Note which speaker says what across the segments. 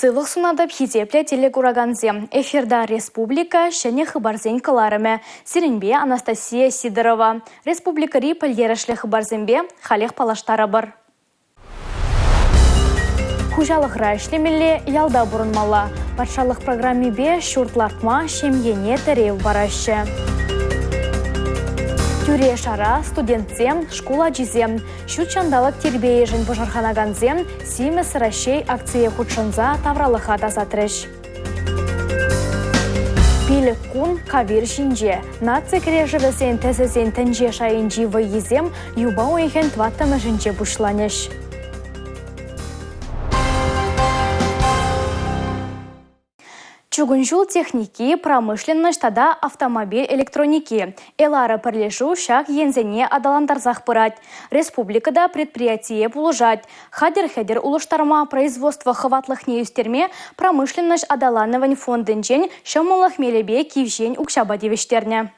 Speaker 1: Сывых сунадып хитепле телекураганзе. Эфирда республика шене хыбарзен кыларыме. Сиренбе Анастасия Сидорова. Республикари пыльерешле хыбарзенбе халех палаштары бар. Хужалықра ішлемелі ялда бұрынмала. Патшалық программебе шуртлартма шемьене тәрев барашы. Тюре шара, студентзем, школа джизем. Шутчандалық тербейежін бұжарханаганзем, симе сыращей акция худшынза тавралыға тазатрыш. Пилік кун кавир жинже. Нация крежевесен тезесен тенже шайынжи вайезем, юба уйхен тваттамы жинже бушланыш. Чугунжул техники, промышленность, тада автомобиль электроники. Элара перлешу шаг ензене адаландарзах пырать. Республикада предприятие пулужать. Хадер-хедер улуштарма производство хватлых неюстерме, промышленность адаланывань фондынчен, шамулах мелебе кивжень укшабадевиштерне.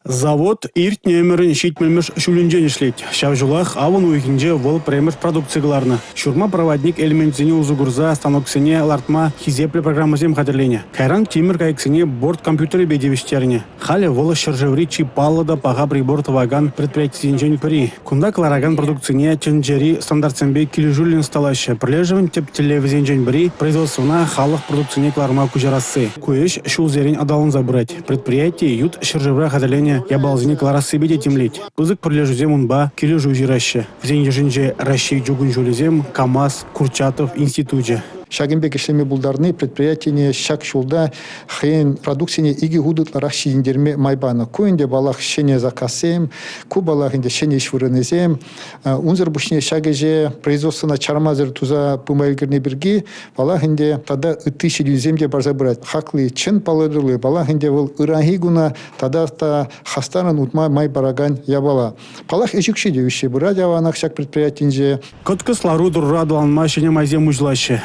Speaker 2: Завод ирт немерін шитмелмеш шүлінжен ішлет. Шавжулах авын уйхінже вол премер продукцияларны. Шурма проводник элементзіне узугурза станоксене лартма хизепле программазем хадерлене. Кайран тимир кайксене борт компьютері бедевиштеріне. Халі волы шыржеври чипаллада паға приборт ваган предприятиенжен пыри. Кунда клараган продукцине ченджери стандартсенбе килижулин сталашы. Прилежевін теп телевизенжен пыри производствона халық продукцине кларма кужарасы. Куэш шулзерен адалын забрать. Предприятие ют шыржевра хадерлене ябалзине кларасы беде темлеть. Пызык прилежузем унба килижу жираще. В день ежинже России джугун жулезем КамАЗ, Курчатов, институте.
Speaker 3: Шагенбек ишлеме булдарны предприятие шак шулда хен продукцияне иги гудутларах шииндерме майбана. Куинде балах шене заказем, ку балах инде шене швырынезем. Унзер бушне шагеже производствона чармазер туза пумайлгерне бирги, балах инде тада 1000 барза брать. Хаклы чен палырлы, балах инде вол ирагигуна тада та хастаран утма май бараган ябала. Балах эчикши девище брать аванах шак предприятиенже.
Speaker 2: Коткыслару дуррадылан машине майзе мужлаще.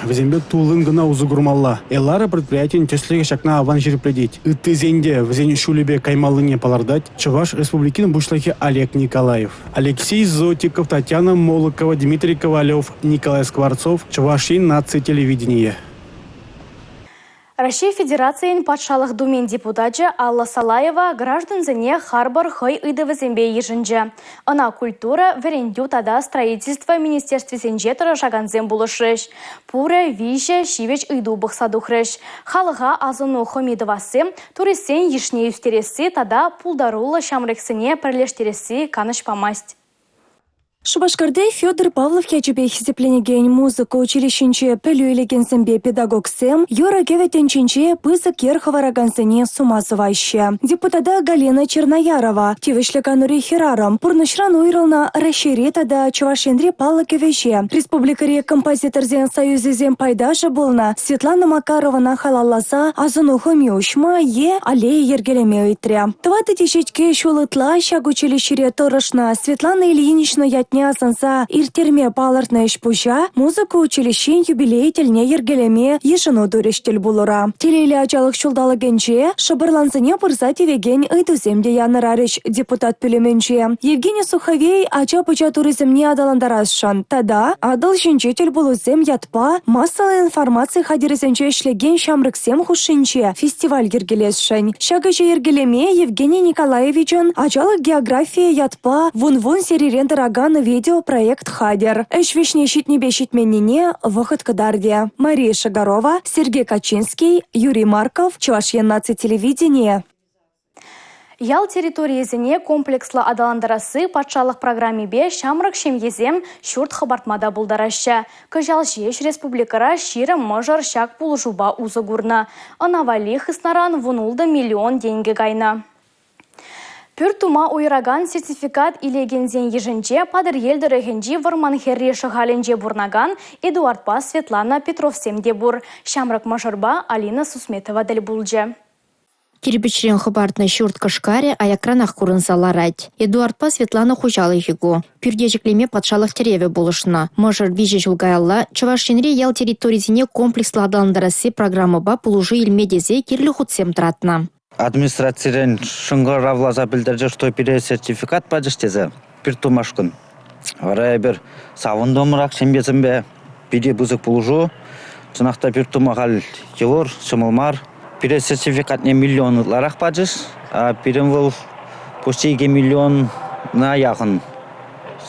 Speaker 2: Тулын гына узугурмалла. Элара предприятиен теслеге шакна аван жирпледить. Ытызенде взень шулебе каймалыне палардать Чуваш республикин бушлахи Олег Николаев. Алексей Зотиков, Татьяна Молокова, Дмитрий Ковалев, Николай Скворцов, Чувашин нации телевидения.
Speaker 1: Россия Федерациян патшалық думен депутатчы Алла Салаева гражданзіне харбар хой ыдывызембе ежінже. Она культура верендю тада строительство министерстве сенжетора шаганзем булышыш. Пуре виже шивеч ыйду бұқсадухрыш. Халыға азыну хомидывасы, туристен ешне юстересі тада пулдарулы шамрексіне пірлештересі каныш памасть.
Speaker 4: Шубашкарде Федор Павлов ячебе хизепленеген музыка училищенче пелюелегенсембе педагогсем, Юра геветенченче пызык ерховарагансене сумазываще. Депутата Галина Черноярова, тивышлеканури херарам, пурнышран уйрылна расширетада Чувашендре палы кевеше. Республикаре композиторзен союзезем пайдажа болна, Светлана Макаровна халалласа, азыну хомиушма е аллея ергелеме уйтря. 20 шулытла шаг училищере торышна Светлана Ильинична Ятнясанса иртерме палартна ишпужа, музыка училищен юбилейтельне ергелеме ешыну дурештел булура. Телейле ачалық шулдалыгенче, шабырлансыне пырзати веген ыйтуземде янырарыш депутат пülеменче. Евгений Суховей ача-пыча туризмне адаландарасшан. Тада адал жинчетел булузем ятпа, массалы информация хадирезенче ишлеген шамрыксем хушинче фестиваль ергелесшен. Шагача ергелеме Евгений Николаевичен ачалық география ятпа вун-вун серирен дороган видеопроект «Хадер». Эшвишне щитнебе щитменнине выход кадарде. Мария Шагарова, Сергей Качинский, Юрий Марков, Чувашьен нации телевидения.
Speaker 1: Ял территориезіне комплекслы адаландарасы патшалық программебе шамрак шемезем шурт хабартмада булдарашы. Кыжал жеш республикара ширы мыжыр шак пулжуба узыгурна. Анавали хыснаран вунулды миллион деньги гайна. Пүртума уйраган сертификат илегензен ежінче падыр елдірігінжі варман херри шығаленже бурнаган Эдуардпа Светлана Петровсемде бур. Шамрак мажырба Алина Сусметова дәл булжы.
Speaker 5: Кирпичрен хабартны шурт кашкаре аякранах курынсаларать. Эдуардпа Светлана хужалы хигу. Пюрдежеклеме патшалық тереве болышына. Мажыр виже жылгаялла, Чувашинре ял территоризине комплекслы адаландарасы программаба пулужы илмедезе кирлі худсем тратна.
Speaker 6: Администрацияден шыңғыр авлаза білдірді, что пере сертификат падыштезі. Пір тумашқын. Варая бір савын домырақ шембезімбе, биде бұзық бұлжу, Чынақта бір тумағал елор, шымылмар. Бірі сертификат не миллионлар ақпадыз, а бірім бұл почти 2 миллионна яғын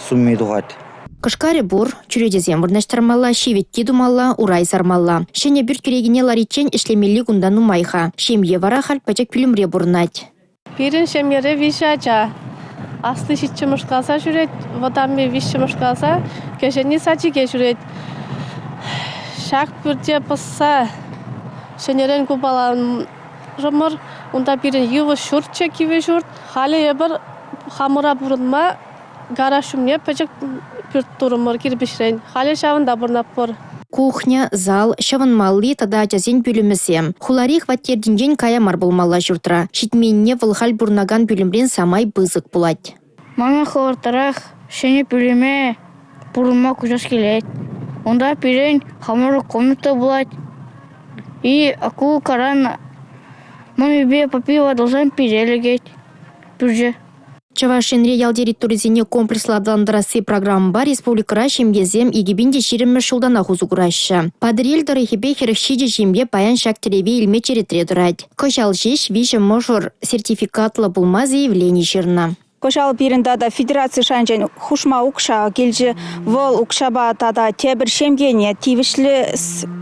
Speaker 6: суммы дұғад.
Speaker 5: Кышкаре бур, чүредезем вырнаштармалла, шеветке думалла, урай сармалла. Шене бір керегіне ларичен ішлемелі гундану майха. Шемье вара хал пачак пілімре бурнать.
Speaker 7: Бірін шемері вишача. Асты шитчі мұшқалса жүрет, водамме вишчі мұшқалса, кешені сачиге жүрет. Шақ бүрде бұсса, шенерен көбалан жұмыр, онда бірін еві шүрт чекиве жүрт. Халі ебір хамыра бұрынма, гара шумне пачак пүрт тұрымыр кирбішрен. Халі шавында бұрнап бұр.
Speaker 5: Кухня, зал, шавынмалли тада жазен бөлімісем. Хуларих ваттердинжен каямар болмалла жүртра. Шитменне вылхал бурнаган бөлімрен самай бызық булать.
Speaker 8: Мама ховартарақ шене бөліме бұрынма күжас келет. Онда пирен хамыры комната булать. И аку каран маме бе папива должен пирелегет. Пүрже.
Speaker 5: Чавашинре ялдери туризине комплекслардандырасы программа республикара шемгезем егебинде ширимме шулдана хузугураща. Падрель дорехебе херекшиде жембе паян шактереве илме черетре дурать. Кошал жеш више можор сертификатла булма заявление жирна.
Speaker 9: Кошал биринда федерация шанжен хушма укша келжи вол укшаба тада тебір шемгене тивишлі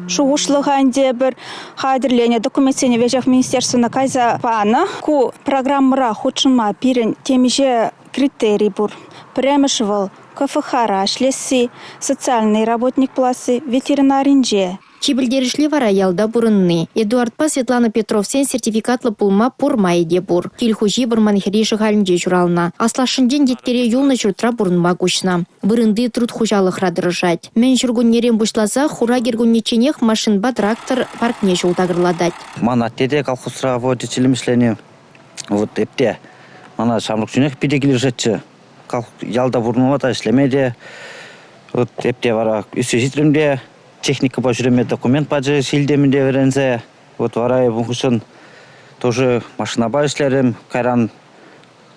Speaker 9: шуғышлығанде бір қадірлене документсене вежах министерствена кайза паны ку программыра хучынма бирин темеже критерий бур. Премеш вол КФХ-ра шлеси социальный работник пласы ветеринаринже.
Speaker 5: Чибілдерішлі вара ялда бұрынны. Эдуардпа Светлана Петровсен сертификатлы пулма пурмайде бур. Килхужи бұрманхериші халінде журална. Аслашынден деткере юлны жүртра бұрынма күшна. Бұрынды труд хужалық радырыжать. Мен жүргіннерен бұшлаза хура гергуннеченех машинба трактор паркне жолдағырладать.
Speaker 6: Мана теде колхозра водителемішлене. Вот епте. Мана шамлық жүнек педегілер жетші. Ялда бұрынуата ішлемеде. Вот епте вара үсі житірімде. Техника по жүреме документ бажы силдемінде верензе. Вот варай бұнғышын тоже машина ба ішлерім. Кайран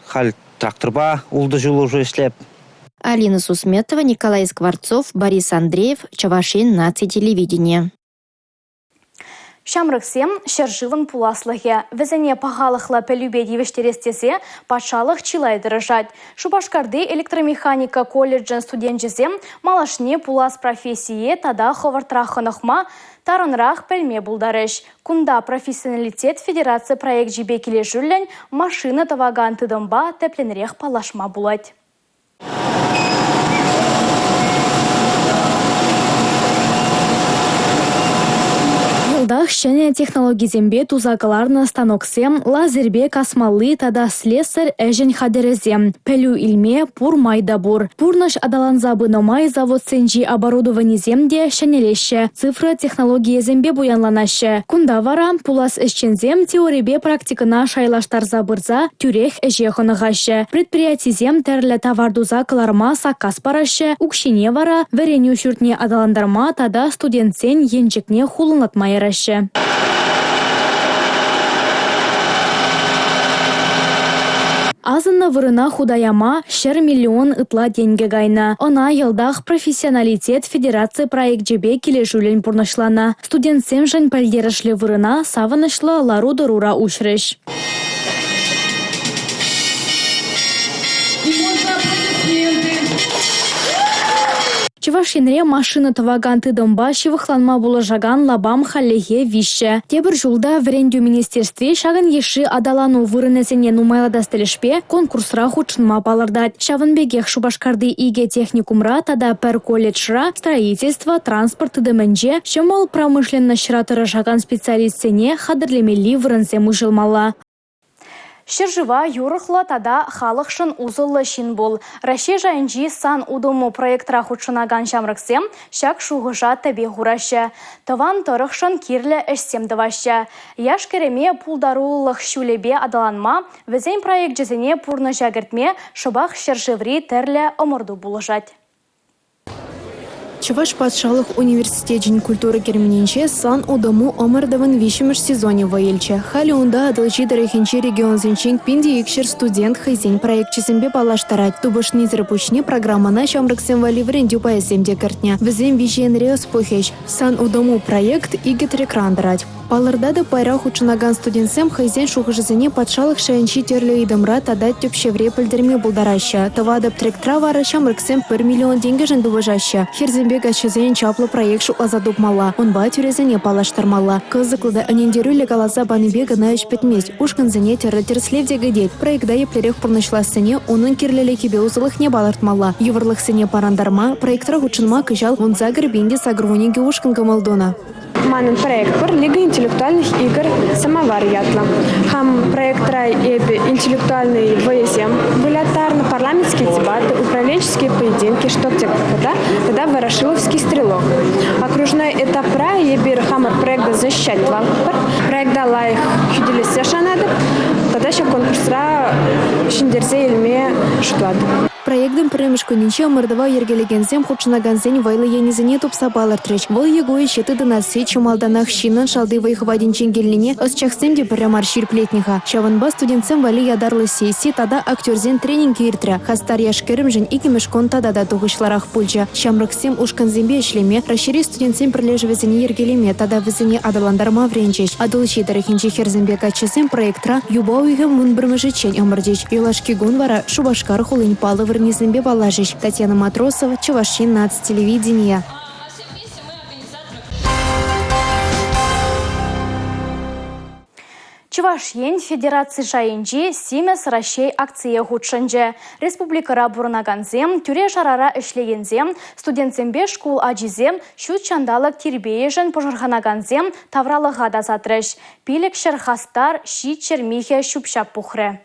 Speaker 6: хал тракторба улды жылу уже ішлеп.
Speaker 5: Алина Сусметова, Николай Скворцов, Борис Андреев, Чавашин, Наци телевидение.
Speaker 1: Шамрыксем шержывын пуласлығы. Візіне пағалықла пәлюбе девештерестесе патшалық чилай дырыжат. Шубашкарды электромеханика колледжін студентжізем малашне пулас профессие тада ховартрахынықма тарынрақ пәлме бұлдарыш. Кунда профессионалитет федерация проект жібе келе жүрлен машина таваган тыдымба тәпленірек палашма бұлад. Жылдах шене технологизембе тузакаларны станоксем, лазербе касмалы тада слесарь әжен хадерезем. Пәлю илме пур майда бур. Пурнаш адаланзабы номай завод сенжи оборудованиземде шенелеще. Цифры технологиезембе буянланаще. Кунда вара пулас эшчензем теорибе практикына шайлаштар забырза тюрех әжехынығаще. Предприятизем тәрлі товардуза каларма саккас параще. Укшине вара вереню шүртне адаландарма тада студентсен енжекне хулынатмайыры. Азынна вырына худаяма шер миллион ытла деньги гайна. Она елдах профессионалитет федерации проект жебе келешулен пурнашлана. Студентсем жын пәлдерішлі вырына савынышлы лару-дарура ушрыш. Чувашинре машина таваган тыдымба шивыхланма булажаган лабам халлеге вище. Тебір жылда врендю министерстве шагын еші адалану вырынезене нумайладастелешпе конкурсра хучынма балырдат. Шавынбегех Шубашкарды иге техникумра тада пер колледжра строительство, транспорт тыдымэнже шымол промышленно шыратыры жаган специалистсене хадырлемели вырынзе мұжылмала. Шержива юрықла тада халықшын узылы шин бол. Раши жайынжи сан удуму проектра худшынаган шамрыксем шак шуғыжа табе ғурашы. Таван тұрықшын кирлі әшсем дывашы. Яш кереме пулдарулық шулебе адаланма, візен проект жезіне пурны жагіртме шыбақ шерживри тәрлі омырду бұлыжат.
Speaker 4: Чуваш патшалық университетин культуры керменинче сан удому омырдывын вишіміш сезоне вайылчы. Халі унда адылчы дырыхинче регион зенчен пинди икшер студент хайзен проектчесембе балаштарать. Тубыш низры пучни программана шамрыксем валиврен дюпаесемде картня. Візем вишен реос пухеш. Сан удому проект игет рекрандрать. Палырдады пайрах учынаган студентсем хайзен шухыжызыне патшалық шайынчи терлі идымра тада тюпшевре пілдірме булдараща. Тавадып тректра вара шамрыксем 1 миллион деньги жынды выжаща. Херзенбек ачызен чаплы проект шуклаза дупмала. Онба тюрезене палаштармала. Кызыклыда анендеру легалаза баныбега на ешпетместь. Ушканзене терротерслевде гадеть. Проектда еплерех пурнышласыне onun кирлеле кебе узылых не балартмала. Юварлых сыне парандарма проектра учынма кыжал он загр бинде сагрунеге ушканга малдона.
Speaker 10: Манын проект пор Лига интеллектуальных игр «Самовар ятла». Хам проектра эбе интеллектуальный ВСМ, вылятарно парламентские дебаты, управленческие поединки, штоктек тогда Ворошиловский стрелок. Окружной этап ра эбе хамар проекта защищать лавпар, проекта лайх хюделесе шанады, тогда еще конкурсра шиндерзе ильме шутлады.
Speaker 4: Проектым премешку ниче мордова ергелегензем худшынаганзен вайлы енизене тупса балартрыч. Вол егуе щеты донасы чумалданах щинын шалды вайхвадин ченгеліне ысчахсемде пірямар ширплетниха. Шаванба студентсем вали ядарлы сессии тада актерзен тренинги иртра. Хастар яшкерім жын икимешкон тада да туғышларах пульча. Шамрыксем ушканзембе ишлеме, расшири студентсем прирлежевезене ергелеме тада візене адаландарма вренчеш. Адылчи дарахинчи херзембе качесем проектра юба уйгем мунбірмежі чен омырдеч. Юлашки гунвара шубашкар хулынь палы Низембе балажич. Татьяна Матросова, Чувашин, нацтелевидение.
Speaker 1: Чувашин Федерации Шайынчи Симес Ращей акция худшынче. Республикара бурнаганзем, тюре шарара ишлегензем, студентсембе школ аджизем, шут чандалык тирбеежен пожарханаганзем тавралыға да затрыш. Пилек шерхастар, щит чермихе шупшап пухре.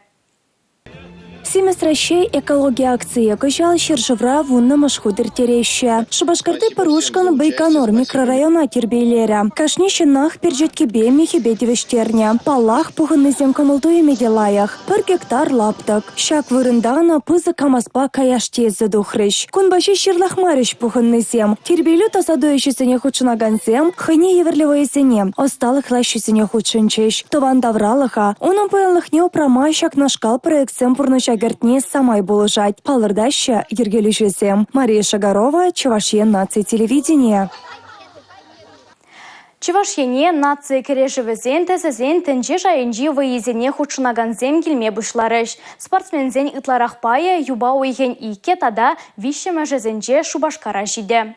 Speaker 4: Симес Ращей экология акции кышал шыршывра вунна машхудыр тереща. Шубашкарды парушкан Байконур микрорайона тербейлері. Кашнищенах перджеткебе мехебедевештерня. Палах пухыннызем камылдуе меделаях. 1 гектар лаптык. Шак вырындана пызы камаспа каяштезі духрыш. Кунбаши шырлахмарыш пухыннызем. Тербейлю тасадуешесене худшынаганзем, хыне еверлевоесене. Осталых лащесене худшынчеш. Тован давралыха. Унын пылынлыхне опрама шак нашкал проектсем пурнышак гертне самай булыжать. Палырдаща ергелюшесем. Мария Шагарова, Чувашин, нацтелевидение.
Speaker 1: Чувашине нации кережевезен тезезен тенже жайынжи выезене худшынаганзем келме бушларыш. Спортсмензен итларахпая юба уйген ике тада вишемежезенже шубашкара жиде.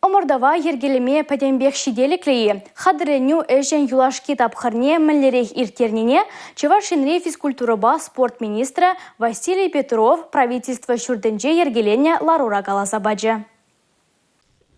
Speaker 1: Омордава ергелеме пәдембек шиделіклейі. Хадыреню әжен юлашки тапқырне мәллерек иртернене Чувашинре физкультурыба спорт министрі Василий Петров правительство шүрденже ергелене ларура галазабаджы.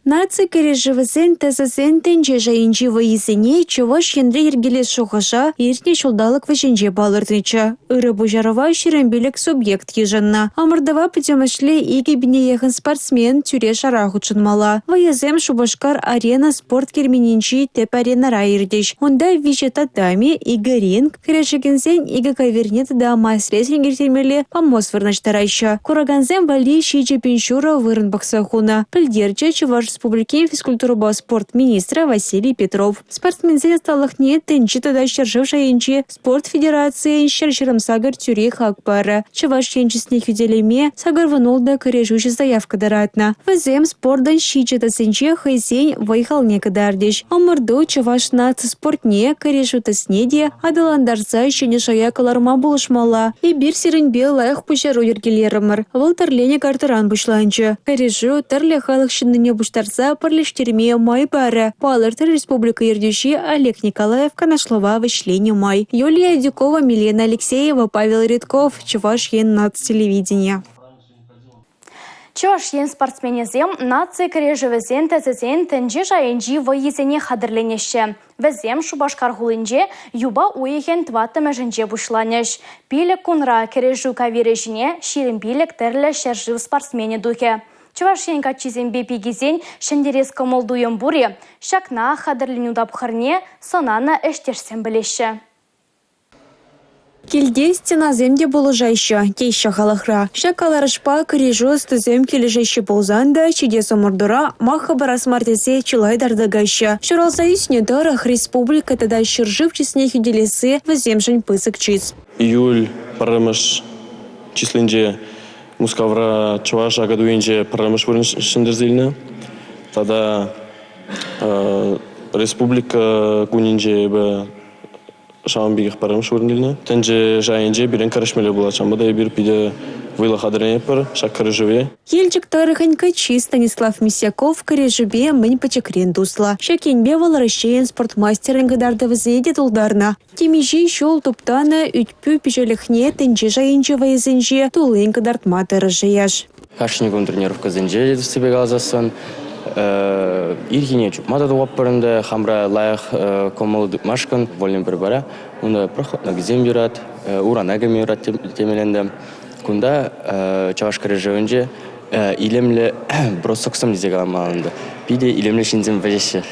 Speaker 11: Наци кережевізен тәзізен тенже жайынжи вайызене Чуваш ендре ергелес шуғаша ерне шулдалық вәженже балырдынча. Үрі бұжарова шеренбелік субъект ежанна. Амырдава пөтемішле еге біне егін спортсмен тюре шара хұчынмала. Вайызем Шубашкар арена спорт керменінчи теп аренара ердеш. Онда вичета даме игі ринг, кережегензен игі кавернет да майсрез рингертермелі помос вырнаштарайша. Кураганзем вали шиже пеншура вырын бақсахуна. Пілдерче Чуваш Республики физкультурыба спорт министра Василий Петров. Спортсмензен сталыхне тенчи тада шаржывшайынчи спорт федерации шаршырым сагар тюре хакпары. Чуваш енчесне хюделеме сагар ванолда корежуши заявка даратна. Вазем спортдан щичета сенче хайзень вайхалне кадардеш. Омырду Чуваш наци спортне корежута снеде адаландарса щене шаякаларма булышмала. И бир сиренбе лайх пушару ергелерымыр. Выл тарлене картыран бушланчы. Корежу тарле халық щенне буштар парлештерме май бары. Палыртыр республика ердющи Олег Николаев Канашлова вышлене май. Юлия Дюкова, Милена Алексеева, Павел Редков, Чувашин, нацтелевидение.
Speaker 1: Чувашин спортсменезем нации кережевезен тезезен тенже жайынжи вайызене хадырленеші. Везем Шубашкар хулынже юба уйген тваты мәжінже бушланеш. Пилек кунра кережу кавережіне ширин пилек терлі шержив спортсмене духе. Чувашин качизембе пигизен шендерес комолдуем буре, шакна хадырлену дапхарне сонана эштешсен білеші.
Speaker 11: Келде стеназемде болужайшы, тейші қалықра. Шакаларышпа кірежу стызем кележейші болзанда, чеде сомырдыра маха барасмартесе чылайдарды гайшы. Шыралса үсіне дарах республика тада шыржып чесіне хюделесі віземшін пысық чиз.
Speaker 12: Июль парамыш численже мускавра чуваш агадуенже парамыш вырыншындырзыльны. Тада республика кунинже бі шамбигих парамыш вырыныльны. Тенже жайынже бірін карышмелі болачам. Бұдай бір пиде вылы қадырын епір, шак карыжыве.
Speaker 11: Елчик тарыханька чи Станислав Мисяков карежубе мэнь пачекрен дусла. Шакенбе валарышчейн спортмастерын гадарды візеде тулдарна. Темежи шол туптана үтпü пижеліхне тенже жайынже вайызынже тулын кадартма тарыжыяш.
Speaker 13: Кашником тренировка зенже себе галзасын. Иргине чупмада дуап парында хамра лайық комалы дықмашкан волен бір бара. Онда проход на гзем бират, урана гами бират темеленді. Кунда чаваш карыжывынже илемлі бросоксам дезе каламалынды. Пиде илемлі шинзем вәжеші.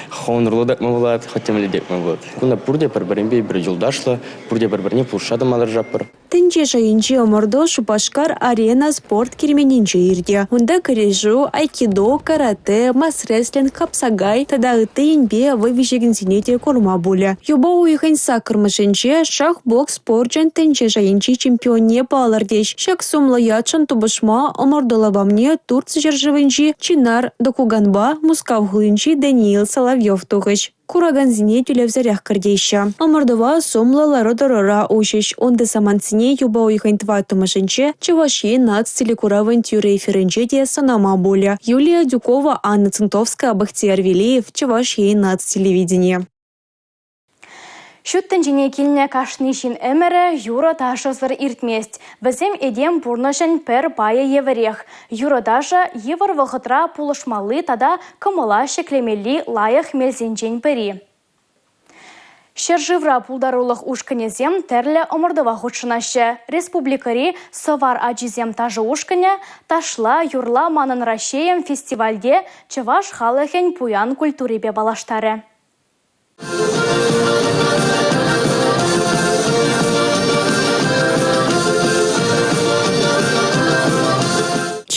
Speaker 13: Хоунурлы дақма болады, хотемлі декма болады. Кунда бұрде бір-бірінбе бір жылдашлы, бұрде бір-біріне пұлшадым алыр жаппыр.
Speaker 11: Тенже жайынче омырдо Шупашкар арена спорт керменинче ирде. Онда карежу, айкидо, карате, мас-рестлинг, хапсагай, тада ыты инбе вывежеген зенете корма буля. Юба уйхань сакырмышынче шах бокс спорчен тенже жайынче чемпионне палардеш. Шак сумлы ятшан тубышма омырдола бамне Турция жержывынче Чинар Докуганба Мускавгылынче Даниил Соловьев тугыш. Кураганзине тюлевзарях кардейща. Омырдова сомла лародорора ушиш. Онды саманцине юба уйхань тва тумышынче чеваши нац телекура авантюры эфирынче де санама боля. Юлия Дюкова, Анна Центовская, Бахтияр Велиев, чеваши нац телевидение.
Speaker 1: Шуттен жіне келіне кашнышын әмірі юра ташызыр иртмест. Бізем едем бұрнышын пір байы еверех. Юра даша евер вғытра пулышмалы тада кымыла шеклемелі лайық мелзенжен пірі. Шерживра пулдарулық ушканезем тәрлі омырдыва худшынашы. Республикари савар аджизем тажы ушкане ташла юрла манын рашеем фестивальде чываш халыхен пуян культурибе балаштары.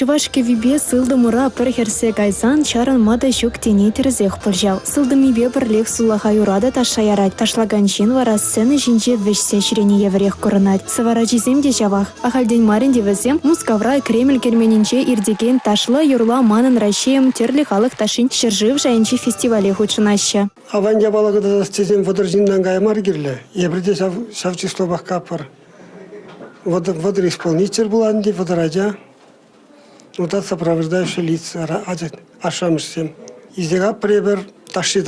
Speaker 4: Чувашке вибе сылдымыра пір херсе гайзан чаран мада щук тени терзех пыржал. Сылдымибе бірлек сулаха юрада ташаярать. Ташлаган жин вара сцены жинже вешсе ширене еврех коронать. Савара жизем де жавах. Ахальден марин девезем Мускавра и Кремль керменинче ирдеген ташла юрла манын рашеем терли халық ташин шержив жайынче фестивале худшынаще.
Speaker 14: Аванде балагада стезем водоржиндан гаймар гирле. Ебреде савчисло бахкапар. Водоисполнитель был анди, водорадя. Вот это сопровождающие лица, ашамышсем. Издега пребер таши,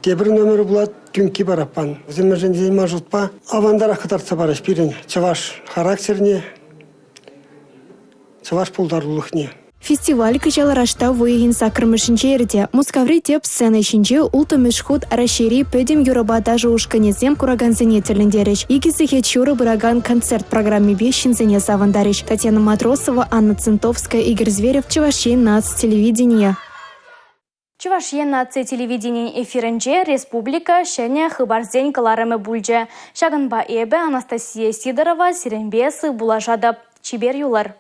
Speaker 14: тебір номері булат түнки барапан. Земежен зейма жутпа, авандара катарца бараш пирен. Чаваш характерне, чаваш пулдарлылықне.
Speaker 4: Фестиваль кычал рашта вуйгин сакырмышынче ерде. Мускаври теп сцена ішінче улты мешхут арашери пөдем юраба даже ушканезем кураганзене терлендереш. Игисы хечуры бұраган концерт программе бешінзене савандареш. Татьяна Матросова, Анна Центовская, Игорь Зверев, Чувашия нац телевидение.
Speaker 1: Чувашия нац телевидение эфирінче республика шәне хыбарзен кыларымы бульже. Шагынба эбе Анастасия Сидорова сиренбесі булажадып. Чибер юлар.